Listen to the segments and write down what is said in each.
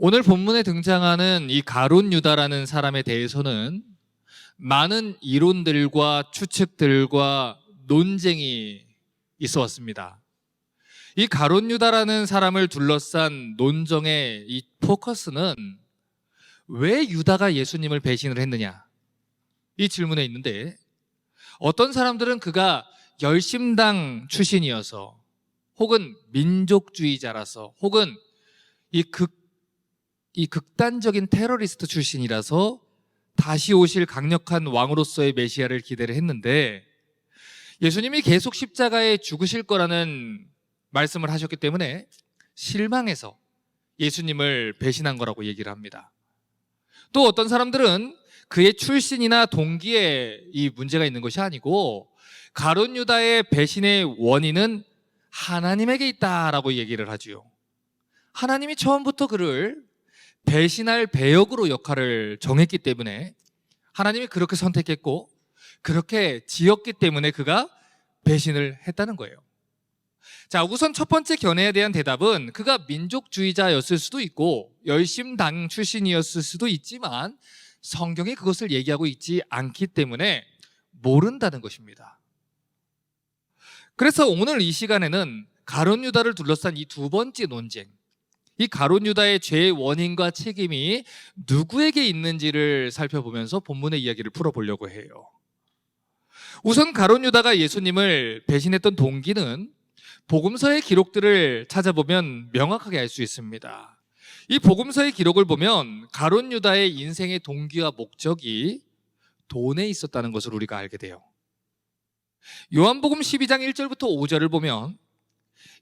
오늘 본문에 등장하는 이 가룟 유다라는 사람에 대해서는 많은 이론들과 추측들과 논쟁이 있어 왔습니다. 이 가룟 유다라는 사람을 둘러싼 논쟁의 이 포커스는 왜 유다가 예수님을 배신을 했느냐? 이 질문에 있는데, 어떤 사람들은 그가 열심당 출신이어서, 혹은 민족주의자라서, 혹은 이 극단적인 테러리스트 출신이라서 다시 오실 강력한 왕으로서의 메시아를 기대를 했는데, 예수님이 계속 십자가에 죽으실 거라는 말씀을 하셨기 때문에 실망해서 예수님을 배신한 거라고 얘기를 합니다. 또 어떤 사람들은 그의 출신이나 동기에 이 문제가 있는 것이 아니고 가룟 유다의 배신의 원인은 하나님에게 있다라고 얘기를 하지요. 하나님이 처음부터 그를 배신할 배역으로 역할을 정했기 때문에 하나님이 그렇게 선택했고 그렇게 지었기 때문에 그가 배신을 했다는 거예요. 자, 우선 첫 번째 견해에 대한 대답은 그가 민족주의자였을 수도 있고 열심당 출신이었을 수도 있지만 성경이 그것을 얘기하고 있지 않기 때문에 모른다는 것입니다. 그래서 오늘 이 시간에는 가룟 유다를 둘러싼 이 두 번째 논쟁, 이 가룟 유다의 죄의 원인과 책임이 누구에게 있는지를 살펴보면서 본문의 이야기를 풀어보려고 해요. 우선 가룟 유다가 예수님을 배신했던 동기는 복음서의 기록들을 찾아보면 명확하게 알 수 있습니다. 이 복음서의 기록을 보면 가룟 유다의 인생의 동기와 목적이 돈에 있었다는 것을 우리가 알게 돼요. 요한복음 12장 1절부터 5절을 보면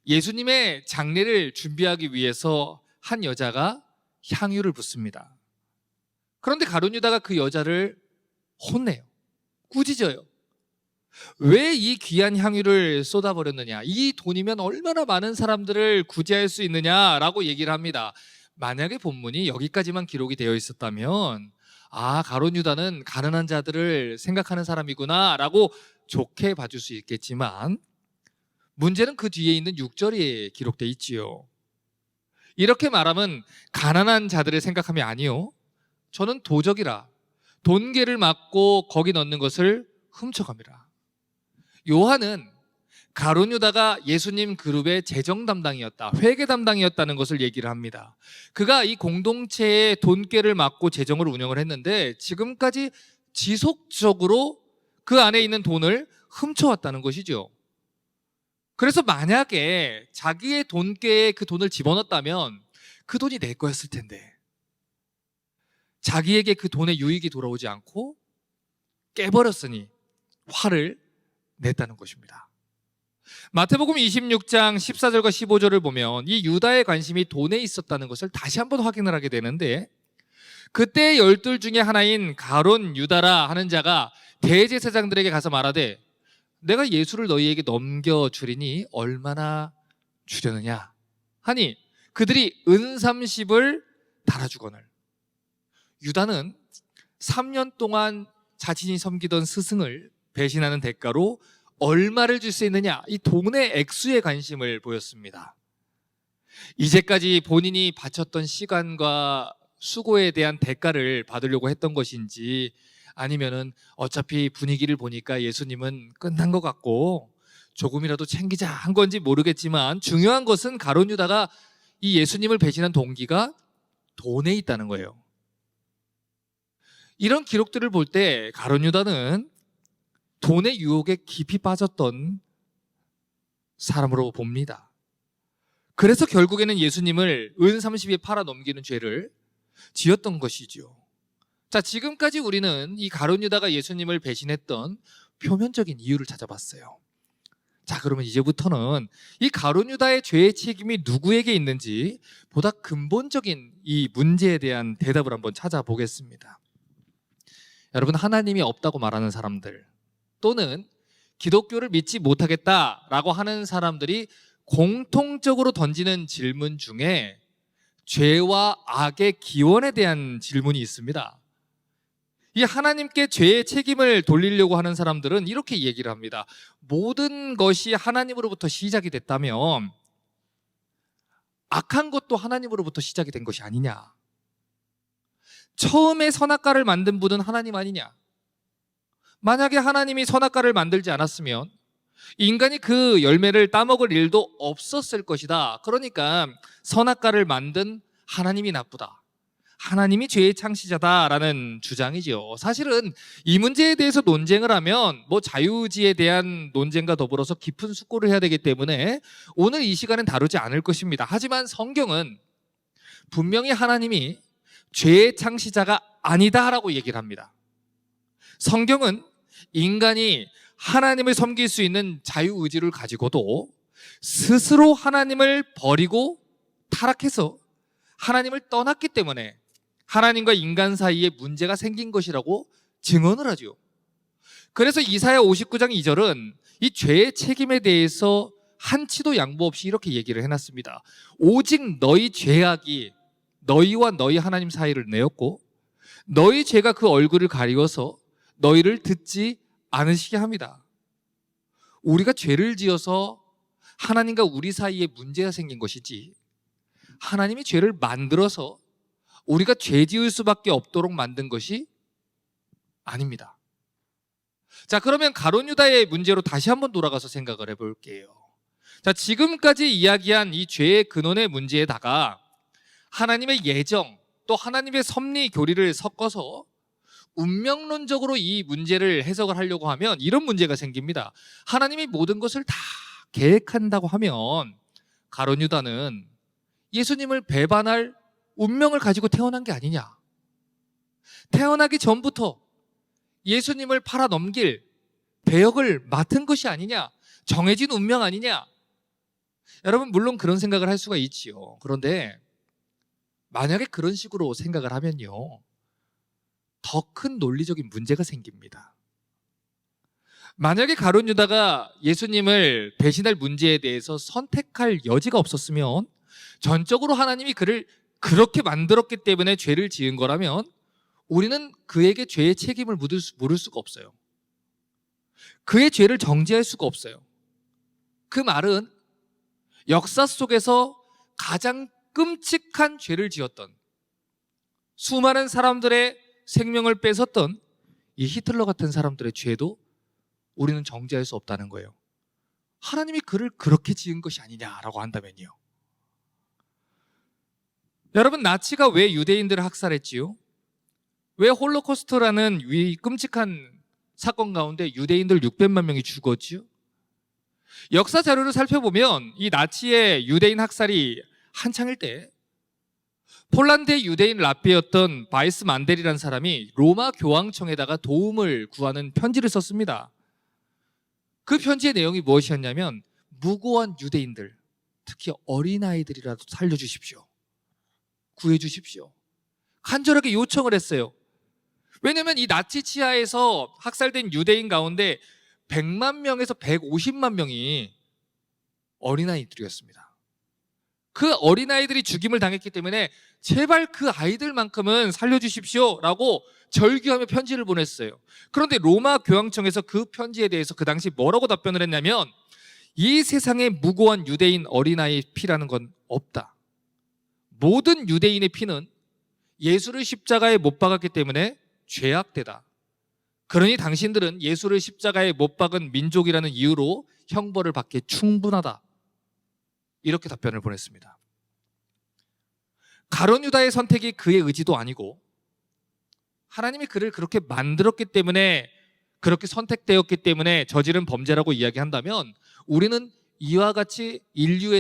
예수님의 장례를 준비하기 위해서 한 여자가 향유를 붓습니다. 그런데 가룟 유다가 그 여자를 혼내요. 꾸짖어요. 왜 이 귀한 향유를 쏟아버렸느냐? 이 돈이면 얼마나 많은 사람들을 구제할 수 있느냐라고 얘기를 합니다. 만약에 본문이 여기까지만 기록이 되어 있었다면 가룟 유다는 가난한 자들을 생각하는 사람이구나 라고 좋게 봐줄 수 있겠지만 문제는 그 뒤에 있는 6절에 기록되어 있지요. 이렇게 말하면 가난한 자들을 생각함이 아니요, 저는 도적이라 돈계를 맞고 거기 넣는 것을 훔쳐갑니다. 요한은 가룟 유다가 예수님 그룹의 재정 담당이었다, 회계 담당이었다는 것을 얘기를 합니다. 그가 이 공동체의 돈계를 맡고 재정을 운영을 했는데 지금까지 지속적으로 그 안에 있는 돈을 훔쳐왔다는 것이죠. 그래서 만약에 자기의 돈계에 그 돈을 집어넣었다면 그 돈이 내 거였을 텐데 자기에게 그 돈의 유익이 돌아오지 않고 깨버렸으니 화를 냈다는 것입니다. 마태복음 26장 14절과 15절을 보면 이 유다의 관심이 돈에 있었다는 것을 다시 한번 확인을 하게 되는데, 그때 12 중에 하나인 가룟 유다라 하는 자가 대제사장들에게 가서 말하되 내가 예수를 너희에게 넘겨주리니 얼마나 주려느냐 하니 그들이 은 30을 달아주거늘. 유다는 3년 동안 자신이 섬기던 스승을 배신하는 대가로 얼마를 줄 수 있느냐, 이 돈의 액수에 관심을 보였습니다. 이제까지 본인이 바쳤던 시간과 수고에 대한 대가를 받으려고 했던 것인지, 아니면은 어차피 분위기를 보니까 예수님은 끝난 것 같고 조금이라도 챙기자 한 건지 모르겠지만 중요한 것은 가룟 유다가 이 예수님을 배신한 동기가 돈에 있다는 거예요. 이런 기록들을 볼 때 가룟 유다는 돈의 유혹에 깊이 빠졌던 사람으로 봅니다. 그래서 결국에는 예수님을 은 30에 팔아 넘기는 죄를 지었던 것이죠. 자, 지금까지 우리는 이 가룟 유다가 예수님을 배신했던 표면적인 이유를 찾아봤어요. 자, 그러면 이제부터는 이 가룟 유다의 죄의 책임이 누구에게 있는지 보다 근본적인 이 문제에 대한 대답을 한번 찾아보겠습니다. 여러분, 하나님이 없다고 말하는 사람들 또는 기독교를 믿지 못하겠다라고 하는 사람들이 공통적으로 던지는 질문 중에 죄와 악의 기원에 대한 질문이 있습니다. 이 하나님께 죄의 책임을 돌리려고 하는 사람들은 이렇게 얘기를 합니다. 모든 것이 하나님으로부터 시작이 됐다면 악한 것도 하나님으로부터 시작이 된 것이 아니냐? 처음에 선악과를 만든 분은 하나님 아니냐? 만약에 하나님이 선악과를 만들지 않았으면 인간이 그 열매를 따먹을 일도 없었을 것이다. 그러니까 선악과를 만든 하나님이 나쁘다. 하나님이 죄의 창시자다라는 주장이지요. 사실은 이 문제에 대해서 논쟁을 하면 자유의지에 대한 논쟁과 더불어서 깊은 숙고를 해야 되기 때문에 오늘 이 시간은 다루지 않을 것입니다. 하지만 성경은 분명히 하나님이 죄의 창시자가 아니다라고 얘기를 합니다. 성경은 인간이 하나님을 섬길 수 있는 자유의지를 가지고도 스스로 하나님을 버리고 타락해서 하나님을 떠났기 때문에 하나님과 인간 사이에 문제가 생긴 것이라고 증언을 하죠. 그래서 이사야 59장 2절은 이 죄의 책임에 대해서 한치도 양보 없이 이렇게 얘기를 해놨습니다. 오직 너희 죄악이 너희와 너희 하나님 사이를 내었고 너희 죄가 그 얼굴을 가리워서 너희를 듣지 않으시게 합니다. 우리가 죄를 지어서 하나님과 우리 사이에 문제가 생긴 것이지 하나님이 죄를 만들어서 우리가 죄 지을 수밖에 없도록 만든 것이 아닙니다. 자, 그러면 가룟 유다의 문제로 다시 한번 돌아가서 생각을 해볼게요. 자, 지금까지 이야기한 이 죄의 근원의 문제에다가 하나님의 예정 또 하나님의 섭리 교리를 섞어서 운명론적으로 이 문제를 해석을 하려고 하면 이런 문제가 생깁니다. 하나님이 모든 것을 다 계획한다고 하면 가룟 유다는 예수님을 배반할 운명을 가지고 태어난 게 아니냐? 태어나기 전부터 예수님을 팔아넘길 배역을 맡은 것이 아니냐? 정해진 운명 아니냐? 여러분, 물론 그런 생각을 할 수가 있지요. 그런데 만약에 그런 식으로 생각을 하면요, 더 큰 논리적인 문제가 생깁니다. 만약에 가룟 유다가 예수님을 배신할 문제에 대해서 선택할 여지가 없었으면, 전적으로 하나님이 그를 그렇게 만들었기 때문에 죄를 지은 거라면 우리는 그에게 죄의 책임을 물을 수가 없어요. 그의 죄를 정죄할 수가 없어요. 그 말은 역사 속에서 가장 끔찍한 죄를 지었던, 수많은 사람들의 생명을 뺏었던 이 히틀러 같은 사람들의 죄도 우리는 정죄할 수 없다는 거예요. 하나님이 그를 그렇게 지은 것이 아니냐라고 한다면요. 여러분, 나치가 왜 유대인들을 학살했지요? 왜 홀로코스트라는 이 끔찍한 사건 가운데 유대인들 600만 명이 죽었지요? 역사 자료를 살펴보면 이 나치의 유대인 학살이 한창일 때 폴란드의 유대인 랍비였던 바이스 만델이라는 사람이 로마 교황청에다가 도움을 구하는 편지를 썼습니다. 그 편지의 내용이 무엇이었냐면, 무고한 유대인들, 특히 어린아이들이라도 살려주십시오. 구해주십시오. 간절하게 요청을 했어요. 왜냐하면 이 나치 치하에서 학살된 유대인 가운데 100만 명에서 150만 명이 어린아이들이었습니다. 그 어린아이들이 죽임을 당했기 때문에 제발 그 아이들만큼은 살려주십시오 라고 절규하며 편지를 보냈어요. 그런데 로마 교황청에서 그 편지에 대해서 그 당시 뭐라고 답변을 했냐면, 이 세상에 무고한 유대인 어린아이의 피라는 건 없다. 모든 유대인의 피는 예수를 십자가에 못 박았기 때문에 죄악되다. 그러니 당신들은 예수를 십자가에 못 박은 민족이라는 이유로 형벌을 받기에 충분하다. 이렇게 답변을 보냈습니다. 가룟 유다의 선택이 그의 의지도 아니고 하나님이 그를 그렇게 만들었기 때문에, 그렇게 선택되었기 때문에 저지른 범죄라고 이야기한다면 우리는 이와 같이 인류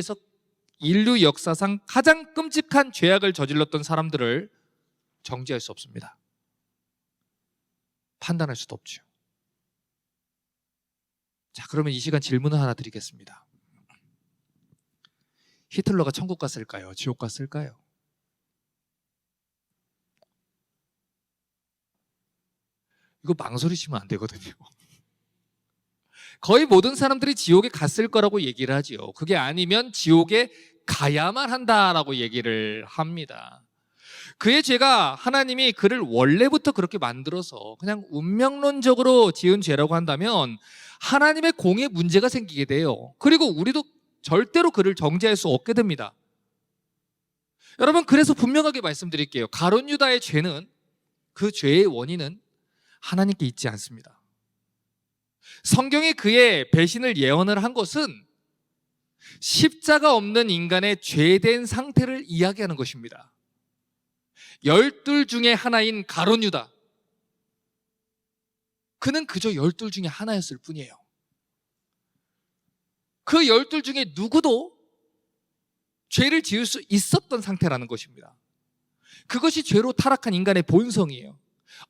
역사상 가장 끔찍한 죄악을 저질렀던 사람들을 정죄할 수 없습니다. 판단할 수도 없죠. 자, 그러면 이 시간 질문을 하나 드리겠습니다. 히틀러가 천국 갔을까요? 지옥 갔을까요? 이거 망설이시면 안 되거든요. 거의 모든 사람들이 지옥에 갔을 거라고 얘기를 하지요. 그게 아니면 지옥에 가야만 한다라고 얘기를 합니다. 그의 죄가 하나님이 그를 원래부터 그렇게 만들어서 그냥 운명론적으로 지은 죄라고 한다면 하나님의 공에 문제가 생기게 돼요. 그리고 우리도 절대로 그를 정죄할 수 없게 됩니다. 여러분, 그래서 분명하게 말씀드릴게요. 가룟 유다의 죄는, 그 죄의 원인은 하나님께 있지 않습니다. 성경이 그의 배신을 예언을 한 것은 십자가 없는 인간의 죄된 상태를 이야기하는 것입니다. 12 중에 하나인 가룟 유다, 그는 그저 12 중에 하나였을 뿐이에요. 그 12 중에 누구도 죄를 지을 수 있었던 상태라는 것입니다. 그것이 죄로 타락한 인간의 본성이에요.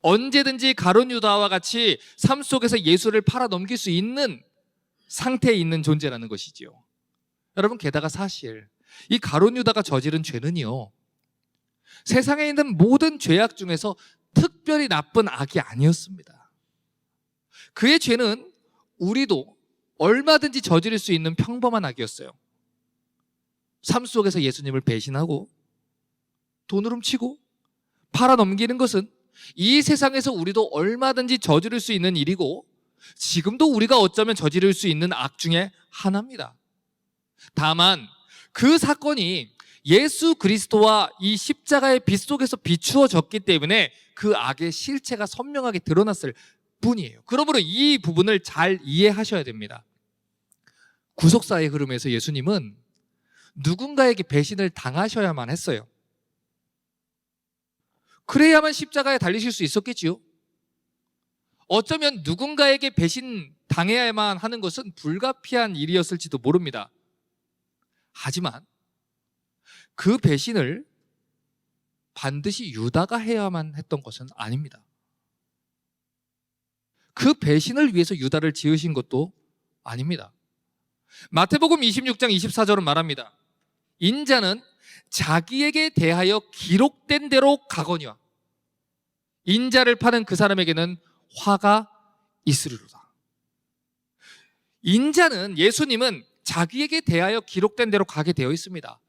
언제든지 가룟 유다와 같이 삶 속에서 예수를 팔아 넘길 수 있는 상태에 있는 존재라는 것이지요. 여러분, 게다가 사실 이 가룟 유다가 저지른 죄는요, 세상에 있는 모든 죄악 중에서 특별히 나쁜 악이 아니었습니다. 그의 죄는 우리도 얼마든지 저지를 수 있는 평범한 악이었어요. 삶 속에서 예수님을 배신하고 돈을 훔치고 팔아넘기는 것은 이 세상에서 우리도 얼마든지 저지를 수 있는 일이고, 지금도 우리가 어쩌면 저지를 수 있는 악 중에 하나입니다. 다만 그 사건이 예수 그리스도와 이 십자가의 빛 속에서 비추어졌기 때문에 그 악의 실체가 선명하게 드러났을 뿐이에요. 그러므로 이 부분을 잘 이해하셔야 됩니다. 구속사의 흐름에서 예수님은 누군가에게 배신을 당하셔야만 했어요. 그래야만 십자가에 달리실 수 있었겠지요. 어쩌면 누군가에게 배신 당해야만 하는 것은 불가피한 일이었을지도 모릅니다. 하지만 그 배신을 반드시 유다가 해야만 했던 것은 아닙니다. 그 배신을 위해서 유다를 지으신 것도 아닙니다. 마태복음 26장 24절은 말합니다. 인자는 자기에게 대하여 기록된 대로 가거니와 인자를 파는 그 사람에게는 화가 있으리로다. 인자는, 예수님은 자기에게 대하여 기록된 대로 가게 되어 있습니다.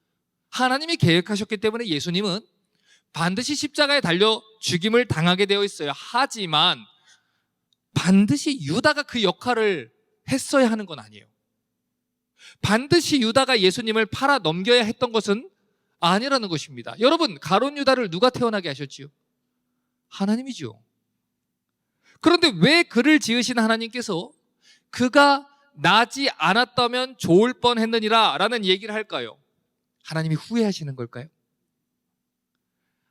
하나님이 계획하셨기 때문에 예수님은 반드시 십자가에 달려 죽임을 당하게 되어 있어요. 하지만 반드시 유다가 그 역할을 했어야 하는 건 아니에요. 반드시 유다가 예수님을 팔아 넘겨야 했던 것은 아니라는 것입니다. 여러분, 가룟 유다를 누가 태어나게 하셨지요? 하나님이죠. 그런데 왜 그를 지으신 하나님께서 그가 나지 않았다면 좋을 뻔했느니라 라는 얘기를 할까요? 하나님이 후회하시는 걸까요?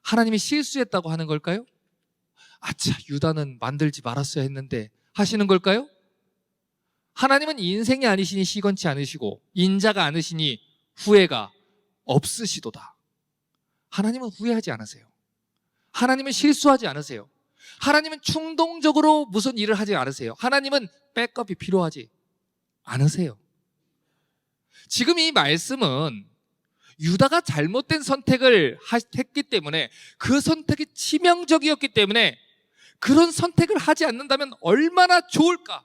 하나님이 실수했다고 하는 걸까요? 아차, 유다는 만들지 말았어야 했는데 하시는 걸까요? 하나님은 인생이 아니시니 시건치 않으시고 인자가 않으시니 후회가 없으시도다. 하나님은 후회하지 않으세요. 하나님은 실수하지 않으세요. 하나님은 충동적으로 무슨 일을 하지 않으세요. 하나님은 백업이 필요하지 않으세요. 지금 이 말씀은 유다가 잘못된 선택을 했기 때문에, 그 선택이 치명적이었기 때문에 그런 선택을 하지 않는다면 얼마나 좋을까?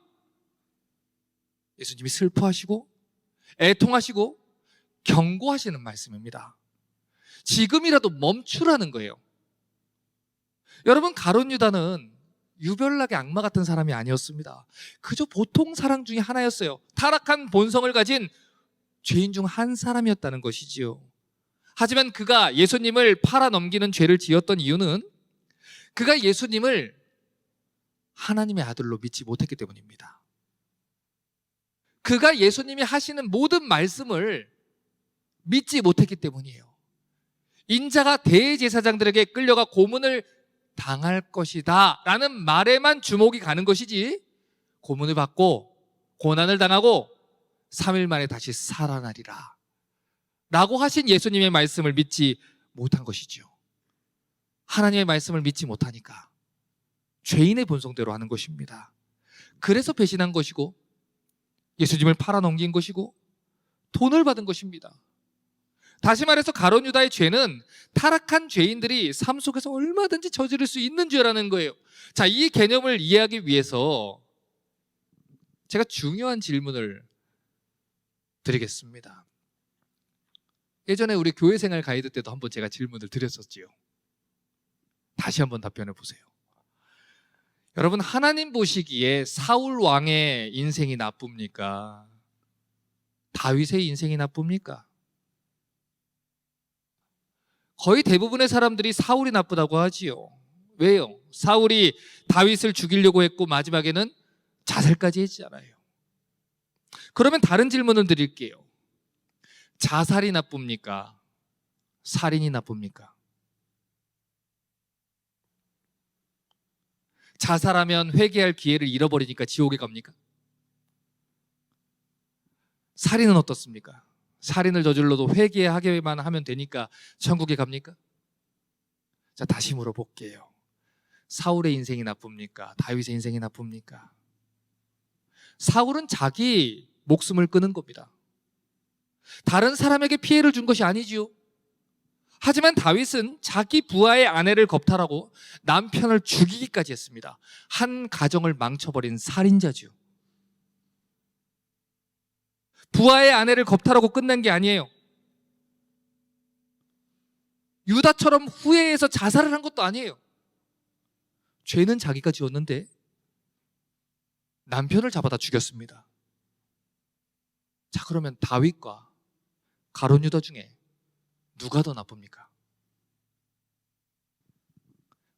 예수님이 슬퍼하시고 애통하시고 경고하시는 말씀입니다. 지금이라도 멈추라는 거예요. 여러분, 가룟 유다는 유별나게 악마 같은 사람이 아니었습니다. 그저 보통 사람 중에 하나였어요. 타락한 본성을 가진 죄인 중 한 사람이었다는 것이지요. 하지만 그가 예수님을 팔아 넘기는 죄를 지었던 이유는 그가 예수님을 하나님의 아들로 믿지 못했기 때문입니다. 그가 예수님이 하시는 모든 말씀을 믿지 못했기 때문이에요. 인자가 대제사장들에게 끌려가 고문을 당할 것이다 라는 말에만 주목이 가는 것이지, 고문을 받고 고난을 당하고 3일 만에 다시 살아나리라 라고 하신 예수님의 말씀을 믿지 못한 것이죠. 하나님의 말씀을 믿지 못하니까 죄인의 본성대로 하는 것입니다. 그래서 배신한 것이고 예수님을 팔아넘긴 것이고 돈을 받은 것입니다. 다시 말해서 가룟 유다의 죄는 타락한 죄인들이 삶 속에서 얼마든지 저지를 수 있는 죄라는 거예요. 자, 이 개념을 이해하기 위해서 제가 중요한 질문을 드리겠습니다. 예전에 우리 교회 생활 가이드 때도 한번 제가 질문을 드렸었지요. 다시 한번 답변해 보세요. 여러분, 하나님 보시기에 사울 왕의 인생이 나쁩니까? 다윗의 인생이 나쁩니까? 거의 대부분의 사람들이 사울이 나쁘다고 하지요. 왜요? 사울이 다윗을 죽이려고 했고 마지막에는 자살까지 했잖아요. 그러면 다른 질문을 드릴게요. 자살이 나쁩니까? 살인이 나쁩니까? 자살하면 회개할 기회를 잃어버리니까 지옥에 갑니까? 살인은 어떻습니까? 살인을 저질러도 회개하게만 하면 되니까 천국에 갑니까? 자, 다시 물어볼게요. 사울의 인생이 나쁩니까? 다윗의 인생이 나쁩니까? 사울은 자기 목숨을 끊은 겁니다. 다른 사람에게 피해를 준 것이 아니지요. 하지만 다윗은 자기 부하의 아내를 겁탈하고 남편을 죽이기까지 했습니다. 한 가정을 망쳐버린 살인자지요. 부하의 아내를 겁탈하고 끝난 게 아니에요. 유다처럼 후회해서 자살을 한 것도 아니에요. 죄는 자기가 지었는데 남편을 잡아다 죽였습니다. 자, 그러면 다윗과 가룟 유다 중에 누가 더 나쁩니까?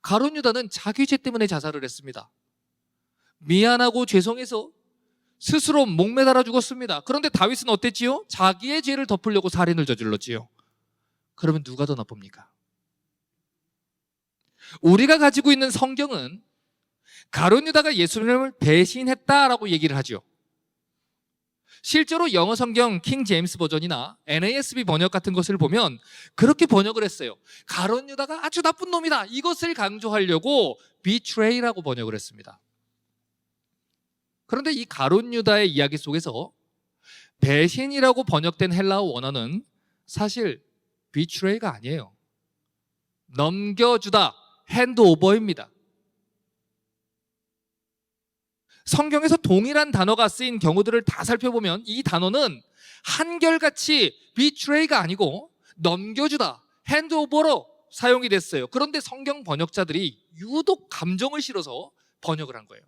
가룟 유다는 자기 죄 때문에 자살을 했습니다. 미안하고 죄송해서 스스로 목매달아 죽었습니다. 그런데 다윗은 어땠지요? 자기의 죄를 덮으려고 살인을 저질렀지요. 그러면 누가 더 나쁩니까? 우리가 가지고 있는 성경은 가룟 유다가 예수님을 배신했다라고 얘기를 하죠. 실제로 영어 성경 킹 제임스 버전이나 NASB 번역 같은 것을 보면 그렇게 번역을 했어요. 가룟 유다가 아주 나쁜 놈이다. 이것을 강조하려고 betray라고 번역을 했습니다. 그런데 이 가룟 유다의 이야기 속에서 배신이라고 번역된 헬라어 원어는 사실 betray가 아니에요. 넘겨주다, 핸드오버입니다. 성경에서 동일한 단어가 쓰인 경우들을 다 살펴보면 이 단어는 한결같이 betray가 아니고 넘겨주다, 핸드오버로 사용이 됐어요. 그런데 성경 번역자들이 유독 감정을 실어서 번역을 한 거예요.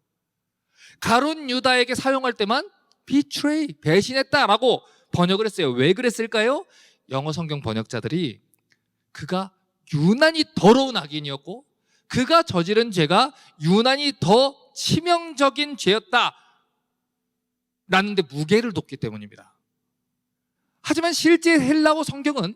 가룟 유다에게 사용할 때만 betray, 배신했다라고 번역을 했어요. 왜 그랬을까요? 영어 성경 번역자들이 그가 유난히 더러운 악인이었고 그가 저지른 죄가 유난히 더 치명적인 죄였다 라는 데 무게를 뒀기 때문입니다. 하지만 실제 헬라어 성경은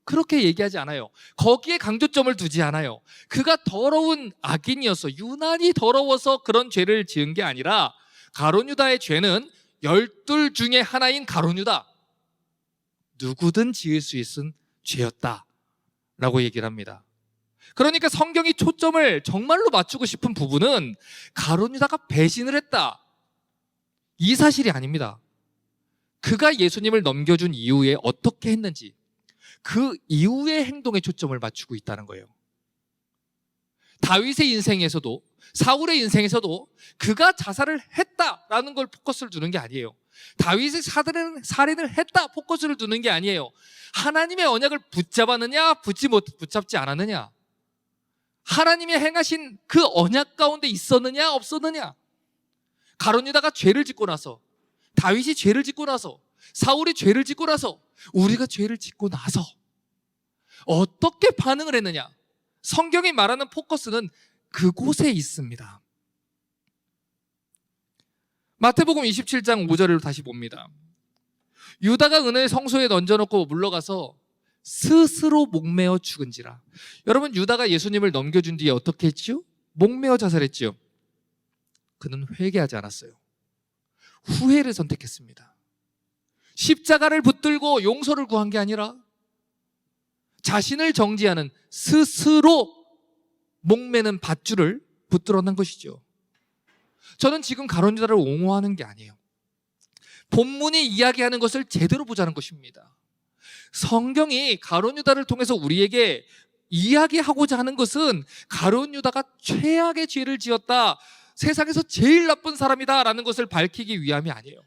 그렇게 얘기하지 않아요. 거기에 강조점을 두지 않아요. 그가 더러운 악인이어서 유난히 더러워서 그런 죄를 지은 게 아니라 가룟 유다의 죄는 12 중에 하나인 가룟 유다, 누구든 지을 수 있는 죄였다 라고 얘기를 합니다. 그러니까 성경이 초점을 정말로 맞추고 싶은 부분은 가룟 유다가 배신을 했다, 이 사실이 아닙니다. 그가 예수님을 넘겨준 이후에 어떻게 했는지 그 이후의 행동에 초점을 맞추고 있다는 거예요. 다윗의 인생에서도 사울의 인생에서도 그가 자살을 했다라는 걸 포커스를 두는 게 아니에요. 다윗이 살인을 했다 포커스를 두는 게 아니에요. 하나님의 언약을 붙잡았느냐 붙잡지 않았느냐, 하나님이 행하신 그 언약 가운데 있었느냐 없었느냐. 가룟 유다가 죄를 짓고 나서, 다윗이 죄를 짓고 나서, 사울이 죄를 짓고 나서, 우리가 죄를 짓고 나서 어떻게 반응을 했느냐, 성경이 말하는 포커스는 그곳에 있습니다. 마태복음 27장 5절을 다시 봅니다. 유다가 은을 성소에 던져놓고 물러가서 스스로 목매어 죽은지라. 여러분, 유다가 예수님을 넘겨준 뒤에 어떻게 했지요? 목매어 자살했지요. 그는 회개하지 않았어요. 후회를 선택했습니다. 십자가를 붙들고 용서를 구한 게 아니라 자신을 정지하는, 스스로 목매는 밧줄을 붙들어낸 것이죠. 저는 지금 가룟 유다를 옹호하는 게 아니에요. 본문이 이야기하는 것을 제대로 보자는 것입니다. 성경이 가룟 유다를 통해서 우리에게 이야기하고자 하는 것은 가룟 유다가 최악의 죄를 지었다, 세상에서 제일 나쁜 사람이다 라는 것을 밝히기 위함이 아니에요.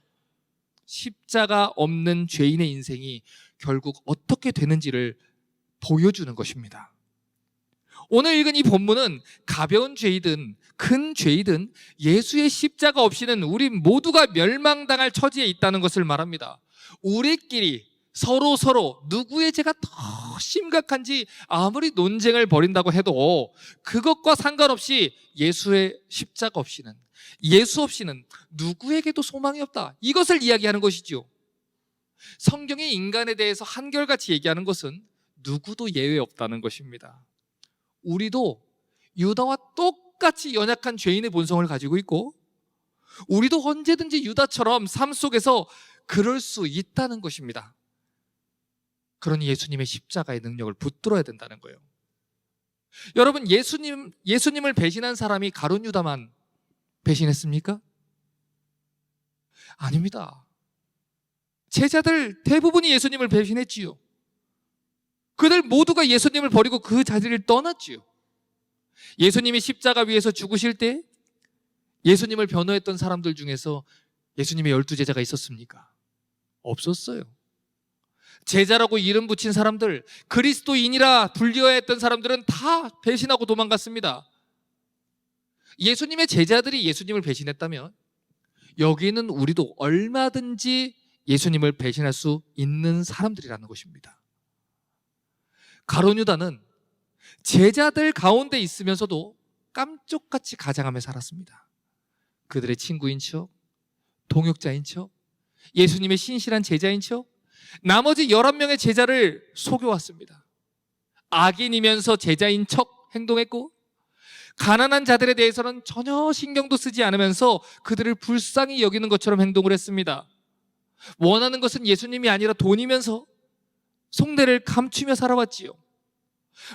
십자가 없는 죄인의 인생이 결국 어떻게 되는지를 보여주는 것입니다. 오늘 읽은 이 본문은 가벼운 죄이든 큰 죄이든 예수의 십자가 없이는 우리 모두가 멸망당할 처지에 있다는 것을 말합니다. 우리끼리 서로 누구의 죄가 더 심각한지 아무리 논쟁을 벌인다고 해도 그것과 상관없이 예수의 십자가 없이는, 예수 없이는 누구에게도 소망이 없다, 이것을 이야기하는 것이죠. 성경이 인간에 대해서 한결같이 얘기하는 것은 누구도 예외 없다는 것입니다. 우리도 유다와 똑같이 연약한 죄인의 본성을 가지고 있고, 우리도 언제든지 유다처럼 삶 속에서 그럴 수 있다는 것입니다. 그러니 예수님의 십자가의 능력을 붙들어야 된다는 거예요. 여러분, 예수님을 배신한 사람이 가룟 유다만 배신했습니까? 아닙니다. 제자들 대부분이 예수님을 배신했지요. 그들 모두가 예수님을 버리고 그 자리를 떠났지요. 예수님이 십자가 위에서 죽으실 때 예수님을 변호했던 사람들 중에서 예수님의 12제자가 있었습니까? 없었어요. 제자라고 이름 붙인 사람들, 그리스도인이라 불려야 했던 사람들은 다 배신하고 도망갔습니다. 예수님의 제자들이 예수님을 배신했다면 여기 있는 우리도 얼마든지 예수님을 배신할 수 있는 사람들이라는 것입니다. 가룟 유다는 제자들 가운데 있으면서도 깜쪽같이 가장하며 살았습니다. 그들의 친구인 척, 동역자인 척, 예수님의 신실한 제자인 척, 나머지 11명의 제자를 속여왔습니다. 악인이면서 제자인 척 행동했고, 가난한 자들에 대해서는 전혀 신경도 쓰지 않으면서 그들을 불쌍히 여기는 것처럼 행동을 했습니다. 원하는 것은 예수님이 아니라 돈이면서 속내를 감추며 살아왔지요.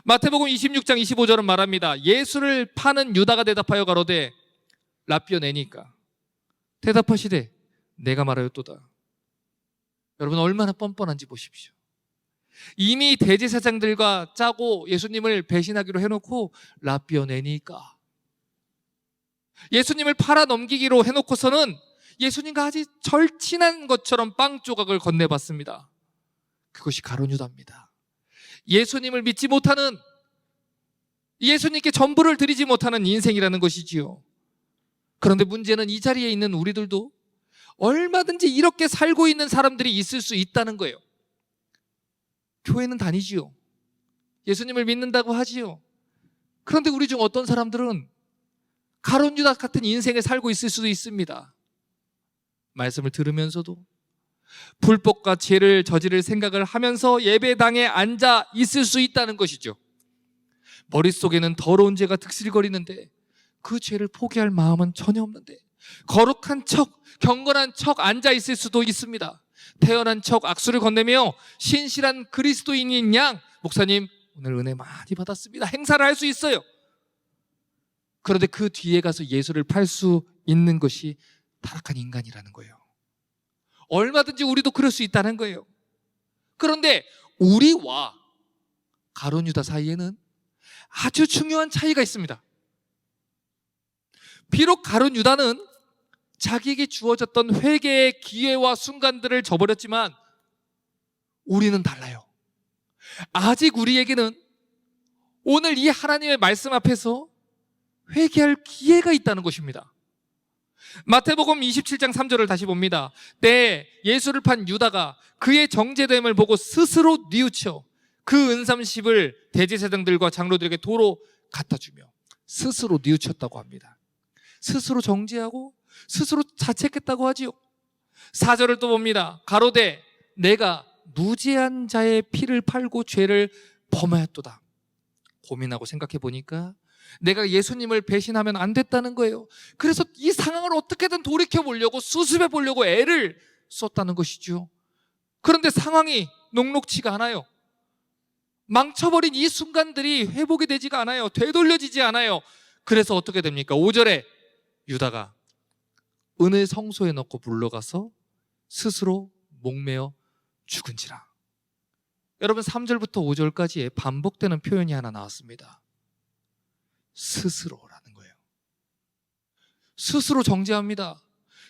마태복음 26장 25절은 말합니다. 예수를 파는 유다가 대답하여 가로되 라삐어내니까 대답하시되 내가 말하였도다. 여러분, 얼마나 뻔뻔한지 보십시오. 이미 대제사장들과 짜고 예수님을 배신하기로 해놓고 라삐어내니까, 예수님을 팔아 넘기기로 해놓고서는 예수님과 아주 절친한 것처럼 빵 조각을 건네봤습니다. 그것이 가룟 유다입니다. 예수님을 믿지 못하는, 예수님께 전부를 드리지 못하는 인생이라는 것이지요. 그런데 문제는 이 자리에 있는 우리들도 얼마든지 이렇게 살고 있는 사람들이 있을 수 있다는 거예요. 교회는 다니지요. 예수님을 믿는다고 하지요. 그런데 우리 중 어떤 사람들은 가룟 유다 같은 인생을 살고 있을 수도 있습니다. 말씀을 들으면서도 불법과 죄를 저지를 생각을 하면서 예배당에 앉아 있을 수 있다는 것이죠. 머릿속에는 더러운 죄가 득실거리는데 그 죄를 포기할 마음은 전혀 없는데 거룩한 척, 경건한 척 앉아 있을 수도 있습니다. 태연한 척 악수를 건네며 신실한 그리스도인인 양, 목사님 오늘 은혜 많이 받았습니다, 행사를 할 수 있어요. 그런데 그 뒤에 가서 예수를 팔 수 있는 것이 타락한 인간이라는 거예요. 얼마든지 우리도 그럴 수 있다는 거예요. 그런데 우리와 가룟 유다 사이에는 아주 중요한 차이가 있습니다. 비록 가룟 유다는 자기에게 주어졌던 회개의 기회와 순간들을 저버렸지만 우리는 달라요. 아직 우리에게는 오늘 이 하나님의 말씀 앞에서 회개할 기회가 있다는 것입니다. 마태복음 27장 3절을 다시 봅니다. 때 예수를 판 유다가 그의 정죄됨을 보고 스스로 뉘우쳐 그 은삼십을 대제사장들과 장로들에게 도로 갖다 주며, 스스로 뉘우쳤다고 합니다. 스스로 정죄하고 스스로 자책했다고 하지요. 4절을 또 봅니다. 가로되 내가 무죄한 자의 피를 팔고 죄를 범하였도다. 고민하고 생각해 보니까 내가 예수님을 배신하면 안 됐다는 거예요. 그래서 이 상황을 어떻게든 돌이켜 보려고, 수습해 보려고 애를 썼다는 것이죠. 그런데 상황이 녹록치가 않아요. 망쳐버린 이 순간들이 회복이 되지가 않아요. 되돌려지지 않아요. 그래서 어떻게 됩니까? 5절에 유다가 은을 성소에 넣고 물러가서 스스로 목매어 죽은지라. 여러분, 3절부터 5절까지의 반복되는 표현이 하나 나왔습니다. 스스로라는 거예요. 스스로 정죄합니다.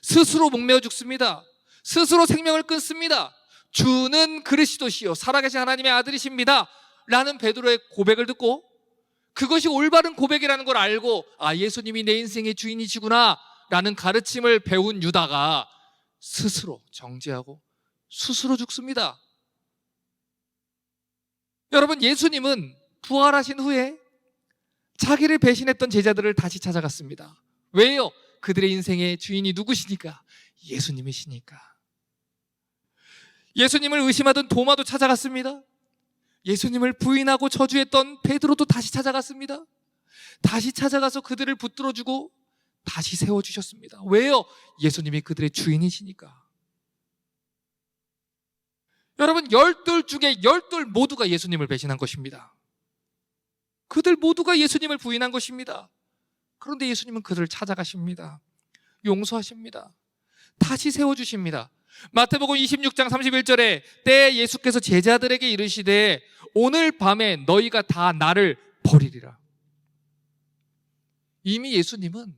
스스로 목매어 죽습니다. 스스로 생명을 끊습니다. 주는 그리스도시요 살아계신 하나님의 아들이십니다 라는 베드로의 고백을 듣고, 그것이 올바른 고백이라는 걸 알고, 아, 예수님이 내 인생의 주인이시구나 라는 가르침을 배운 유다가 스스로 정죄하고 스스로 죽습니다. 여러분, 예수님은 부활하신 후에 자기를 배신했던 제자들을 다시 찾아갔습니다. 왜요? 그들의 인생의 주인이 누구시니까? 예수님이시니까. 예수님을 의심하던 도마도 찾아갔습니다. 예수님을 부인하고 저주했던 베드로도 다시 찾아갔습니다. 다시 찾아가서 그들을 붙들어주고 다시 세워주셨습니다. 왜요? 예수님이 그들의 주인이시니까. 여러분, 12 중에 12 모두가 예수님을 배신한 것입니다. 그들 모두가 예수님을 부인한 것입니다. 그런데 예수님은 그들을 찾아가십니다. 용서하십니다. 다시 세워주십니다. 마태복음 26장 31절에 때에 예수께서 제자들에게 이르시되 오늘 밤에 너희가 다 나를 버리리라. 이미 예수님은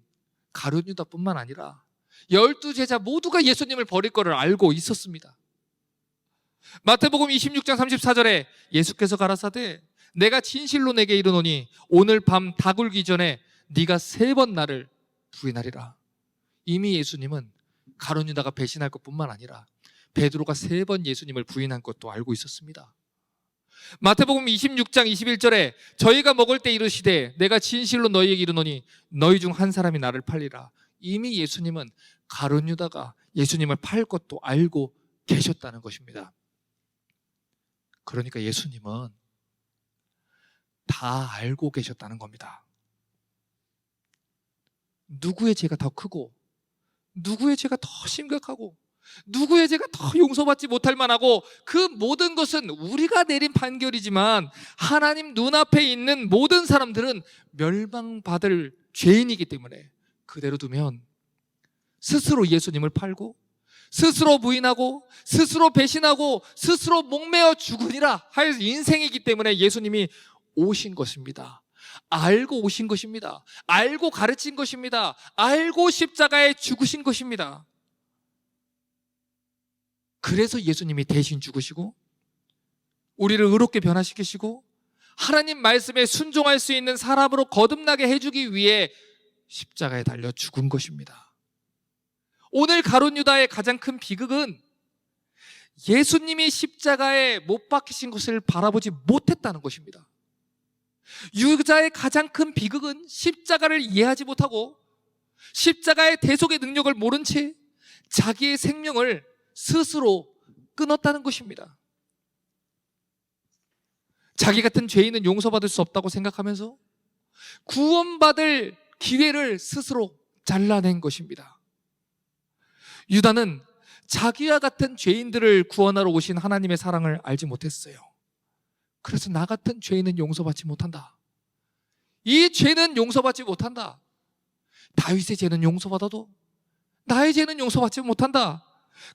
가룟 유다뿐만 아니라 12 제자 모두가 예수님을 버릴 것을 알고 있었습니다. 마태복음 26장 34절에 예수께서 가라사대 내가 진실로 내게 이르노니 오늘 밤 다굴기 전에 네가 3번 나를 부인하리라. 이미 예수님은 가룟 유다가 배신할 것뿐만 아니라 베드로가 3번 예수님을 부인한 것도 알고 있었습니다. 마태복음 26장 21절에 저희가 먹을 때 이르시되 내가 진실로 너희에게 이르노니 너희 중 한 사람이 나를 팔리라. 이미 예수님은 가룟 유다가 예수님을 팔 것도 알고 계셨다는 것입니다. 그러니까 예수님은 다 알고 계셨다는 겁니다. 누구의 죄가 더 크고 누구의 죄가 더 심각하고 누구의 죄가 더 용서받지 못할 만하고 그 모든 것은 우리가 내린 판결이지만 하나님 눈앞에 있는 모든 사람들은 멸망받을 죄인이기 때문에 그대로 두면 스스로 예수님을 팔고 스스로 부인하고 스스로 배신하고 스스로 목매어 죽으리라 할 인생이기 때문에 예수님이 오신 것입니다. 알고 오신 것입니다. 알고 가르친 것입니다. 알고 십자가에 죽으신 것입니다. 그래서 예수님이 대신 죽으시고 우리를 의롭게 변화시키시고 하나님 말씀에 순종할 수 있는 사람으로 거듭나게 해주기 위해 십자가에 달려 죽은 것입니다. 오늘 가룟 유다의 가장 큰 비극은 예수님이 십자가에 못 박히신 것을 바라보지 못했다는 것입니다. 유다의 가장 큰 비극은 십자가를 이해하지 못하고 십자가의 대속의 능력을 모른 채 자기의 생명을 스스로 끊었다는 것입니다. 자기 같은 죄인은 용서받을 수 없다고 생각하면서 구원받을 기회를 스스로 잘라낸 것입니다. 유다는 자기와 같은 죄인들을 구원하러 오신 하나님의 사랑을 알지 못했어요. 그래서 나 같은 죄인은 용서받지 못한다. 이 죄는 용서받지 못한다. 다윗의 죄는 용서받아도 나의 죄는 용서받지 못한다.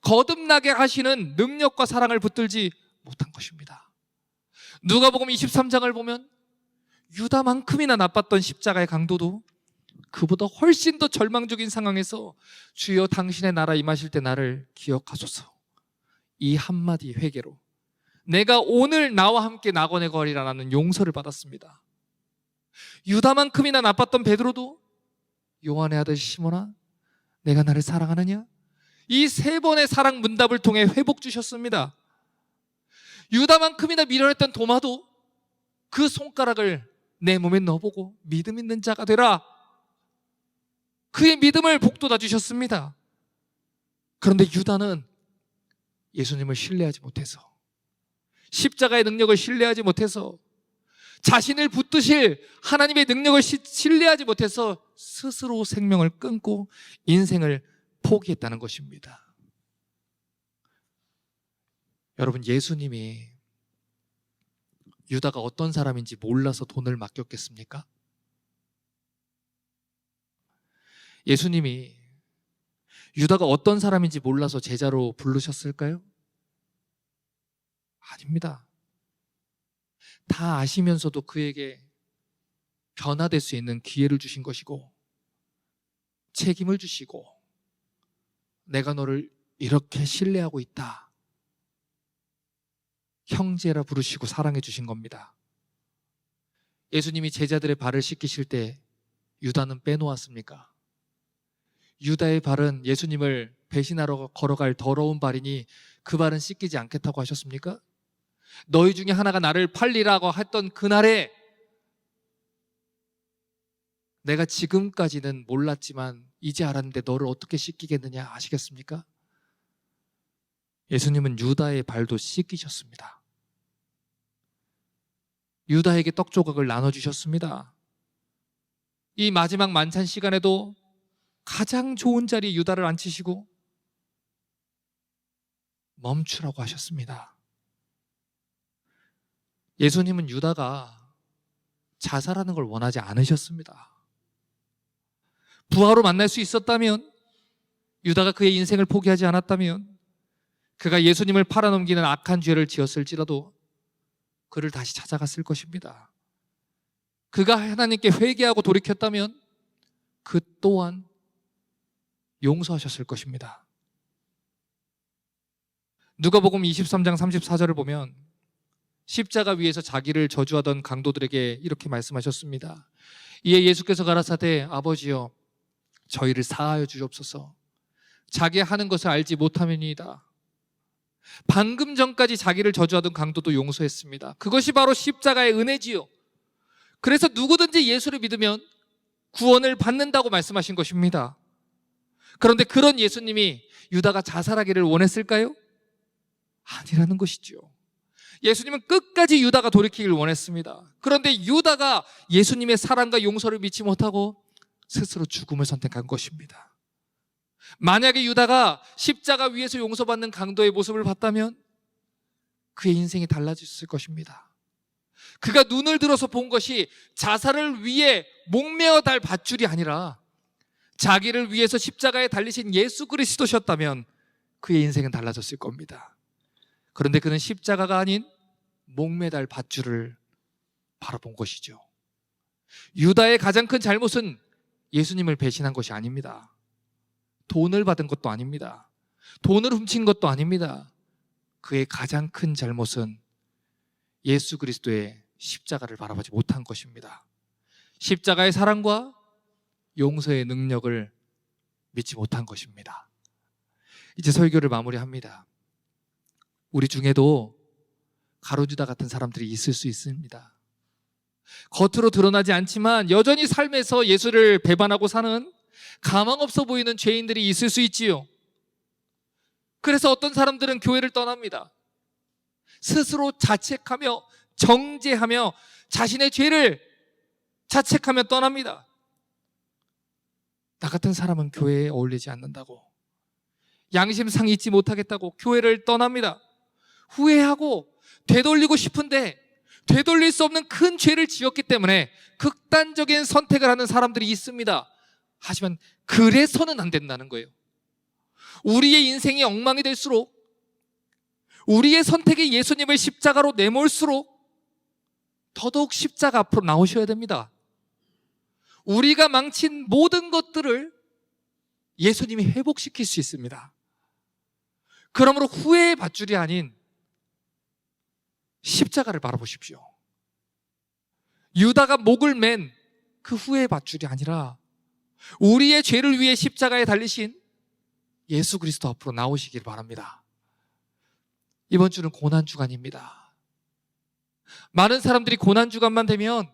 거듭나게 하시는 능력과 사랑을 붙들지 못한 것입니다. 누가복음 23장을 보면 유다만큼이나 나빴던 십자가의 강도도 그보다 훨씬 더 절망적인 상황에서 주여 당신의 나라 임하실 때 나를 기억하소서, 이 한마디 회개로 내가 오늘 나와 함께 낙원에 거리라는 용서를 받았습니다. 유다만큼이나 나빴던 베드로도 요한의 아들 시몬아 내가 나를 사랑하느냐? 이 3번의 사랑 문답을 통해 회복 주셨습니다. 유다만큼이나 미련했던 도마도 그 손가락을 내 몸에 넣어보고 믿음 있는 자가 되라. 그의 믿음을 복돋아 주셨습니다. 그런데 유다는 예수님을 신뢰하지 못해서, 십자가의 능력을 신뢰하지 못해서, 자신을 붙드실 하나님의 능력을 신뢰하지 못해서 스스로 생명을 끊고 인생을 포기했다는 것입니다. 여러분, 예수님이 유다가 어떤 사람인지 몰라서 돈을 맡겼겠습니까? 예수님이 유다가 어떤 사람인지 몰라서 제자로 부르셨을까요? 아닙니다. 다 아시면서도 그에게 변화될 수 있는 기회를 주신 것이고 책임을 주시고 내가 너를 이렇게 신뢰하고 있다, 형제라 부르시고 사랑해 주신 겁니다. 예수님이 제자들의 발을 씻기실 때 유다는 빼놓았습니까? 유다의 발은 예수님을 배신하러 걸어갈 더러운 발이니 그 발은 씻기지 않겠다고 하셨습니까? 너희 중에 하나가 나를 팔리라고 했던 그날에 내가 지금까지는 몰랐지만 이제 알았는데 너를 어떻게 씻기겠느냐 아시겠습니까? 예수님은 유다의 발도 씻기셨습니다. 유다에게 떡 조각을 나눠주셨습니다. 이 마지막 만찬 시간에도 가장 좋은 자리에 유다를 앉히시고 멈추라고 하셨습니다. 예수님은 유다가 자살하는 걸 원하지 않으셨습니다. 부하로 만날 수 있었다면, 유다가 그의 인생을 포기하지 않았다면, 그가 예수님을 팔아넘기는 악한 죄를 지었을지라도 그를 다시 찾아갔을 것입니다. 그가 하나님께 회개하고 돌이켰다면 그 또한 용서하셨을 것입니다. 누가복음 23장 34절을 보면 십자가 위에서 자기를 저주하던 강도들에게 이렇게 말씀하셨습니다. 이에 예수께서 가라사대 아버지여 저희를 사하여 주옵소서. 자기 하는 것을 알지 못함이니이다. 방금 전까지 자기를 저주하던 강도도 용서했습니다. 그것이 바로 십자가의 은혜지요. 그래서 누구든지 예수를 믿으면 구원을 받는다고 말씀하신 것입니다. 그런데 그런 예수님이 유다가 자살하기를 원했을까요? 아니라는 것이죠. 예수님은 끝까지 유다가 돌이키기를 원했습니다. 그런데 유다가 예수님의 사랑과 용서를 믿지 못하고 스스로 죽음을 선택한 것입니다. 만약에 유다가 십자가 위에서 용서받는 강도의 모습을 봤다면 그의 인생이 달라졌을 것입니다. 그가 눈을 들어서 본 것이 자살을 위해 목매어 달 밧줄이 아니라 자기를 위해서 십자가에 달리신 예수 그리스도셨다면 그의 인생은 달라졌을 겁니다. 그런데 그는 십자가가 아닌 목매달 밧줄을 바라본 것이죠. 유다의 가장 큰 잘못은 예수님을 배신한 것이 아닙니다. 돈을 받은 것도 아닙니다. 돈을 훔친 것도 아닙니다. 그의 가장 큰 잘못은 예수 그리스도의 십자가를 바라보지 못한 것입니다. 십자가의 사랑과 용서의 능력을 믿지 못한 것입니다. 이제 설교를 마무리합니다. 우리 중에도 가룟유다 같은 사람들이 있을 수 있습니다. 겉으로 드러나지 않지만 여전히 삶에서 예수를 배반하고 사는 가망없어 보이는 죄인들이 있을 수 있지요. 그래서 어떤 사람들은 교회를 떠납니다. 스스로 자책하며 정죄하며 자신의 죄를 자책하며 떠납니다. 나 같은 사람은 교회에 어울리지 않는다고, 양심상 잊지 못하겠다고 교회를 떠납니다. 후회하고 되돌리고 싶은데 되돌릴 수 없는 큰 죄를 지었기 때문에 극단적인 선택을 하는 사람들이 있습니다. 하지만 그래서는 안 된다는 거예요. 우리의 인생이 엉망이 될수록, 우리의 선택이 예수님을 십자가로 내몰수록 더더욱 십자가 앞으로 나오셔야 됩니다. 우리가 망친 모든 것들을 예수님이 회복시킬 수 있습니다. 그러므로 후회의 밧줄이 아닌 십자가를 바라보십시오. 유다가 목을 맨 그 후회의 밧줄이 아니라 우리의 죄를 위해 십자가에 달리신 예수 그리스도 앞으로 나오시길 바랍니다. 이번 주는 고난주간입니다. 많은 사람들이 고난주간만 되면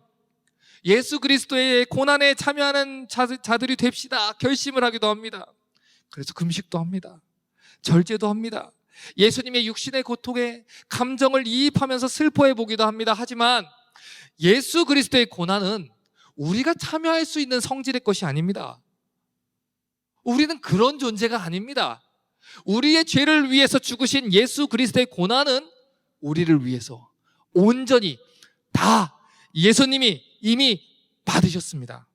예수 그리스도의 고난에 참여하는 자들이 됩시다 결심을 하기도 합니다. 그래서 금식도 합니다. 절제도 합니다. 예수님의 육신의 고통에 감정을 이입하면서 슬퍼해 보기도 합니다. 하지만 예수 그리스도의 고난은 우리가 참여할 수 있는 성질의 것이 아닙니다. 우리는 그런 존재가 아닙니다. 우리의 죄를 위해서 죽으신 예수 그리스도의 고난은 우리를 위해서 온전히 다 예수님이 이미 받으셨습니다.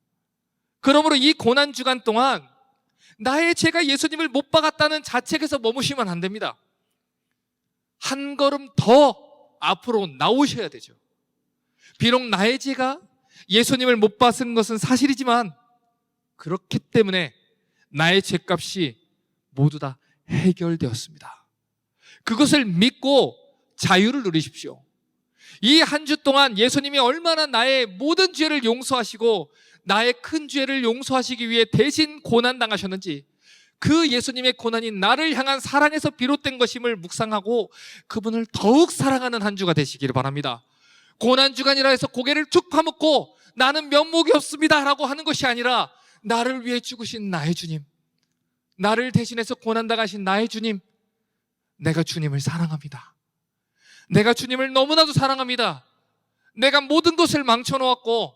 그러므로 이 고난주간 동안 나의 죄가 예수님을 못 박았다는 자책에서 머무시면 안 됩니다. 한 걸음 더 앞으로 나오셔야 되죠. 비록 나의 죄가 예수님을 못 박은 것은 사실이지만 그렇기 때문에 나의 죄값이 모두 다 해결되었습니다. 그것을 믿고 자유를 누리십시오. 이 한 주 동안 예수님이 얼마나 나의 모든 죄를 용서하시고 나의 큰 죄를 용서하시기 위해 대신 고난당하셨는지 그 예수님의 고난이 나를 향한 사랑에서 비롯된 것임을 묵상하고 그분을 더욱 사랑하는 한 주가 되시기를 바랍니다. 고난주간이라 해서 고개를 툭 파묻고 나는 면목이 없습니다 라고 하는 것이 아니라, 나를 위해 죽으신 나의 주님, 나를 대신해서 고난당하신 나의 주님, 내가 주님을 사랑합니다. 내가 주님을 너무나도 사랑합니다. 내가 모든 것을 망쳐놓았고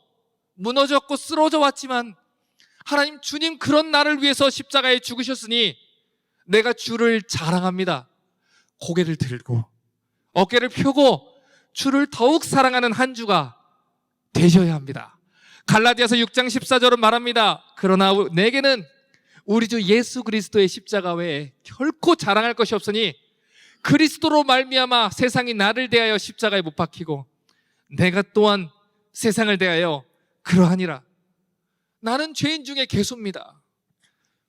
무너졌고 쓰러져 왔지만 하나님, 주님 그런 나를 위해서 십자가에 죽으셨으니 내가 주를 자랑합니다. 고개를 들고 어깨를 펴고 주를 더욱 사랑하는 한 주가 되셔야 합니다. 갈라디아서 6장 14절은 말합니다. 그러나 내게는 우리 주 예수 그리스도의 십자가 외에 결코 자랑할 것이 없으니 그리스도로 말미암아 세상이 나를 대하여 십자가에 못 박히고 내가 또한 세상을 대하여 그러하니라. 나는 죄인 중에 괴수입니다.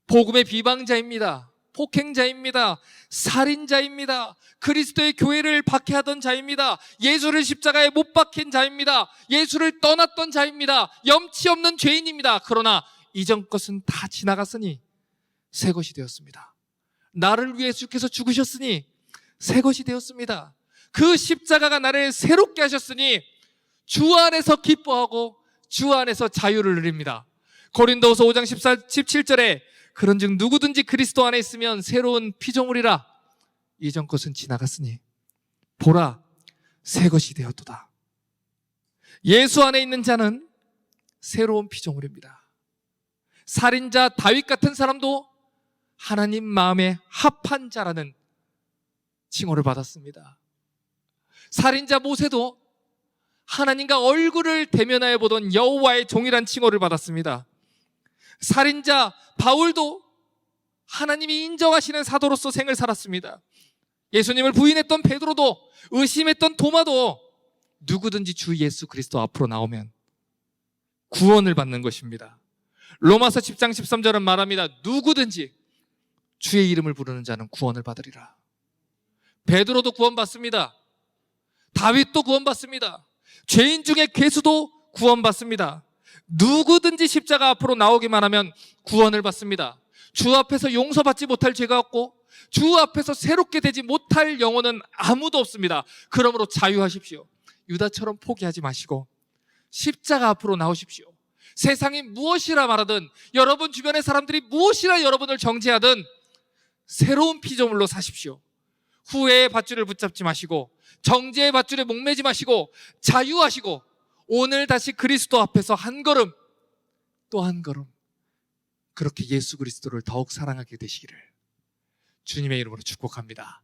복음의 비방자입니다. 폭행자입니다. 살인자입니다. 그리스도의 교회를 박해하던 자입니다. 예수를 십자가에 못 박힌 자입니다. 예수를 떠났던 자입니다. 염치 없는 죄인입니다. 그러나 이전 것은 다 지나갔으니 새 것이 되었습니다. 나를 위해 주께서 죽으셨으니 새 것이 되었습니다. 그 십자가가 나를 새롭게 하셨으니 주 안에서 기뻐하고 주 안에서 자유를 누립니다. 고린도후서 5장 17절에 그런즉 누구든지 그리스도 안에 있으면 새로운 피조물이라. 이전 것은 지나갔으니 보라 새 것이 되었도다. 예수 안에 있는 자는 새로운 피조물입니다. 살인자 다윗 같은 사람도 하나님 마음에 합한 자라는 칭호를 받았습니다. 살인자 모세도 하나님과 얼굴을 대면하여 보던 여호와의 종이란 칭호를 받았습니다. 살인자 바울도 하나님이 인정하시는 사도로서 생을 살았습니다. 예수님을 부인했던 베드로도, 의심했던 도마도 누구든지 주 예수 그리스도 앞으로 나오면 구원을 받는 것입니다. 로마서 10장 13절은 말합니다. 누구든지 주의 이름을 부르는 자는 구원을 받으리라. 베드로도 구원받습니다. 다윗도 구원받습니다. 죄인 중에 괴수도 구원받습니다. 누구든지 십자가 앞으로 나오기만 하면 구원을 받습니다. 주 앞에서 용서받지 못할 죄가 없고 주 앞에서 새롭게 되지 못할 영혼은 아무도 없습니다. 그러므로 자유하십시오. 유다처럼 포기하지 마시고 십자가 앞으로 나오십시오. 세상이 무엇이라 말하든, 여러분 주변의 사람들이 무엇이라 여러분을 정죄하든 새로운 피조물로 사십시오. 후회의 밧줄을 붙잡지 마시고 정죄의 밧줄에 목매지 마시고 자유하시고 오늘 다시 그리스도 앞에서 한 걸음 또 한 걸음 그렇게 예수 그리스도를 더욱 사랑하게 되시기를 주님의 이름으로 축복합니다.